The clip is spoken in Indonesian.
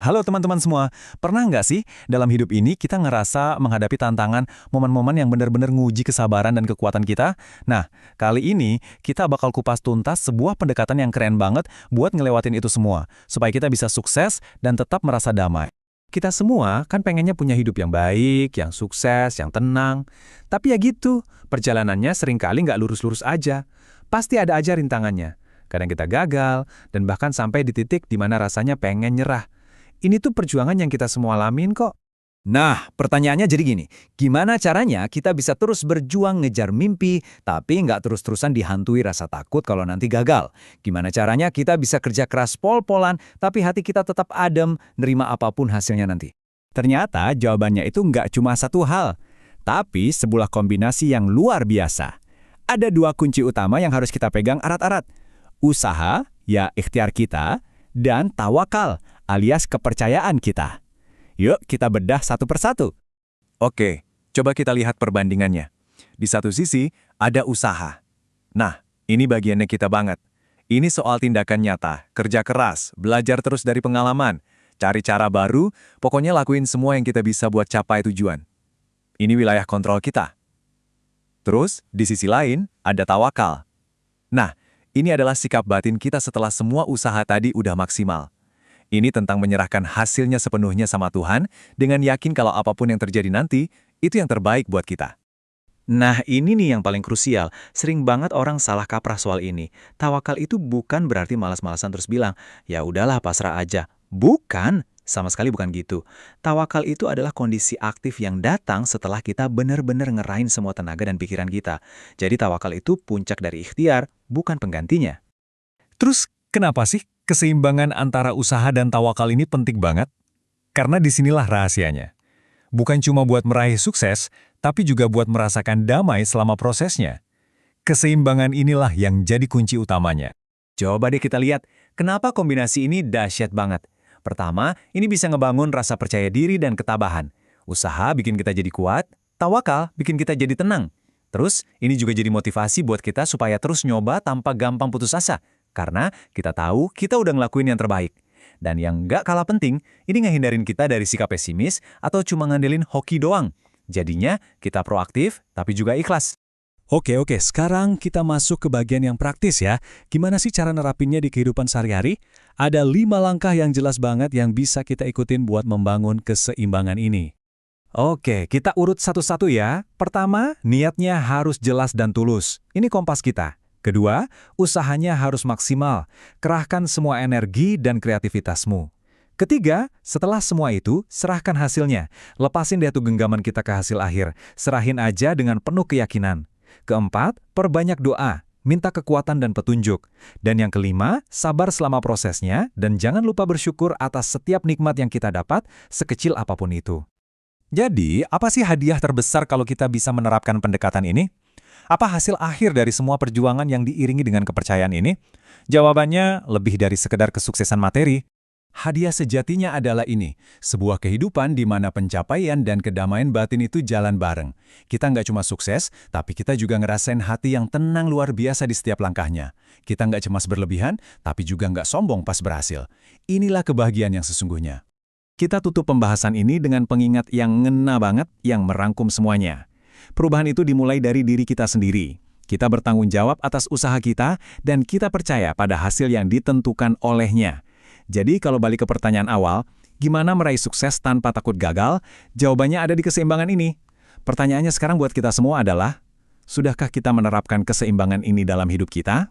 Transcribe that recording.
Halo teman-teman semua, pernah nggak sih dalam hidup ini kita ngerasa menghadapi tantangan momen-momen yang benar-benar nguji kesabaran dan kekuatan kita? Nah, kali ini kita bakal kupas tuntas sebuah pendekatan yang keren banget buat ngelewatin itu semua, supaya kita bisa sukses dan tetap merasa damai. Kita semua kan pengennya punya hidup yang baik, yang sukses, yang tenang. Tapi ya gitu, perjalanannya seringkali nggak lurus-lurus aja. Pasti ada aja rintangannya. Kadang kita gagal, dan bahkan sampai di titik di mana rasanya pengen nyerah. Ini tuh perjuangan yang kita semua alamin kok. Nah, pertanyaannya jadi gini, gimana caranya kita bisa terus berjuang ngejar mimpi, tapi nggak terus-terusan dihantui rasa takut kalau nanti gagal? Gimana caranya kita bisa kerja keras pol-polan, tapi hati kita tetap adem, nerima apapun hasilnya nanti? Ternyata jawabannya itu nggak cuma satu hal, tapi sebuah kombinasi yang luar biasa. Ada dua kunci utama yang harus kita pegang erat-erat. Usaha, ya ikhtiar kita, dan tawakal, alias kepercayaan kita. Yuk kita bedah satu persatu. Oke, coba kita lihat perbandingannya. Di satu sisi, ada usaha. Nah, ini bagiannya kita banget. Ini soal tindakan nyata, kerja keras, belajar terus dari pengalaman, cari cara baru, pokoknya lakuin semua yang kita bisa buat capai tujuan. Ini wilayah kontrol kita. Terus, di sisi lain, ada tawakal. Nah, ini adalah sikap batin kita setelah semua usaha tadi udah maksimal. Ini tentang menyerahkan hasilnya sepenuhnya sama Tuhan, dengan yakin kalau apapun yang terjadi nanti, itu yang terbaik buat kita. Nah, ini nih yang paling krusial. Sering banget orang salah kaprah soal ini. Tawakal itu bukan berarti malas-malasan terus bilang, ya udahlah pasrah aja. Bukan, sama sekali bukan gitu. Tawakal itu adalah kondisi aktif yang datang setelah kita benar-benar ngerahin semua tenaga dan pikiran kita. Jadi tawakal itu puncak dari ikhtiar, bukan penggantinya. Terus kenapa sih keseimbangan antara usaha dan tawakal ini penting banget? Karena disinilah rahasianya. Bukan cuma buat meraih sukses, tapi juga buat merasakan damai selama prosesnya. Keseimbangan inilah yang jadi kunci utamanya. Coba deh kita lihat, kenapa kombinasi ini dahsyat banget. Pertama, ini bisa ngebangun rasa percaya diri dan ketabahan. Usaha bikin kita jadi kuat, tawakal bikin kita jadi tenang. Terus, ini juga jadi motivasi buat kita supaya terus nyoba tanpa gampang putus asa. Karena kita tahu kita udah ngelakuin yang terbaik. Dan yang nggak kalah penting, ini ngehindarin kita dari sikap pesimis atau cuma ngandelin hoki doang. Jadinya, kita proaktif tapi juga ikhlas. Oke, sekarang kita masuk ke bagian yang praktis ya. Gimana sih cara nerapinnya di kehidupan sehari-hari? Ada 5 langkah yang jelas banget yang bisa kita ikutin buat membangun keseimbangan ini. Oke, kita urut satu-satu ya. Pertama, niatnya harus jelas dan tulus. Ini kompas kita. Kedua, usahanya harus maksimal. Kerahkan semua energi dan kreativitasmu. Ketiga, setelah semua itu, serahkan hasilnya. Lepasin deh tuh genggaman kita ke hasil akhir. Serahin aja dengan penuh keyakinan. Keempat, perbanyak doa. Minta kekuatan dan petunjuk. Dan yang kelima, sabar selama prosesnya dan jangan lupa bersyukur atas setiap nikmat yang kita dapat, sekecil apapun itu. Jadi, apa sih hadiah terbesar kalau kita bisa menerapkan pendekatan ini? Apa hasil akhir dari semua perjuangan yang diiringi dengan kepercayaan ini? Jawabannya lebih dari sekedar kesuksesan materi. Hadiah sejatinya adalah ini, sebuah kehidupan di mana pencapaian dan kedamaian batin itu jalan bareng. Kita nggak cuma sukses, tapi kita juga ngerasain hati yang tenang luar biasa di setiap langkahnya. Kita nggak cemas berlebihan, tapi juga nggak sombong pas berhasil. Inilah kebahagiaan yang sesungguhnya. Kita tutup pembahasan ini dengan pengingat yang ngena banget, yang merangkum semuanya. Perubahan itu dimulai dari diri kita sendiri. Kita bertanggung jawab atas usaha kita, dan kita percaya pada hasil yang ditentukan olehnya. Jadi kalau balik ke pertanyaan awal, gimana meraih sukses tanpa takut gagal? Jawabannya ada di keseimbangan ini. Pertanyaannya sekarang buat kita semua adalah, sudahkah kita menerapkan keseimbangan ini dalam hidup kita?